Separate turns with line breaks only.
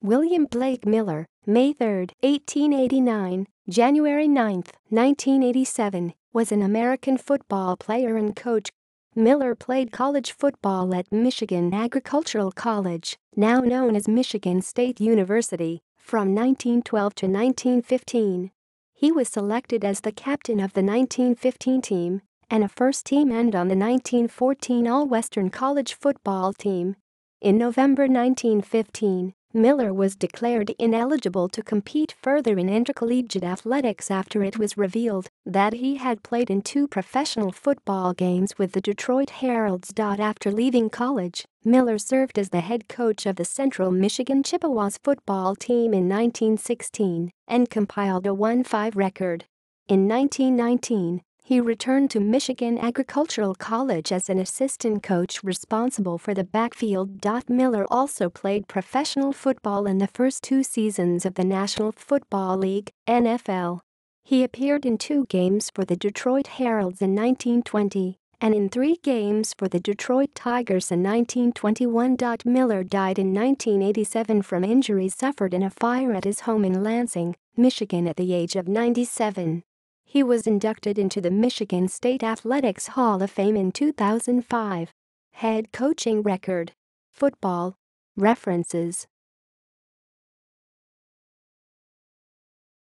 William Blake Miller, May 3, 1889, January 9, 1987, was an American football player and coach. Miller played college football at Michigan Agricultural College, now known as Michigan State University, from 1912 to 1915. He was selected as the captain of the 1915 team and a first-team end on the 1914 All-Western College football team. In November 1915, Miller was declared ineligible to compete further in intercollegiate athletics after it was revealed that he had played in 2 professional football games with the Detroit Heralds. After leaving college, Miller served as the head coach of the Central Michigan Chippewas football team in 1916 and compiled a 1-5 record. In 1919, he returned to Michigan Agricultural College as an assistant coach responsible for the backfield. Miller also played professional football in the first 2 seasons of the National Football League, NFL. He appeared in 2 games for the Detroit Heralds in 1920 and in 3 games for the Detroit Tigers in 1921. Miller died in 1987 from injuries suffered in a fire at his home in Lansing, Michigan at the age of 97. He was inducted into the Michigan State Athletics Hall of Fame in 2005. Head coaching record. Football. References.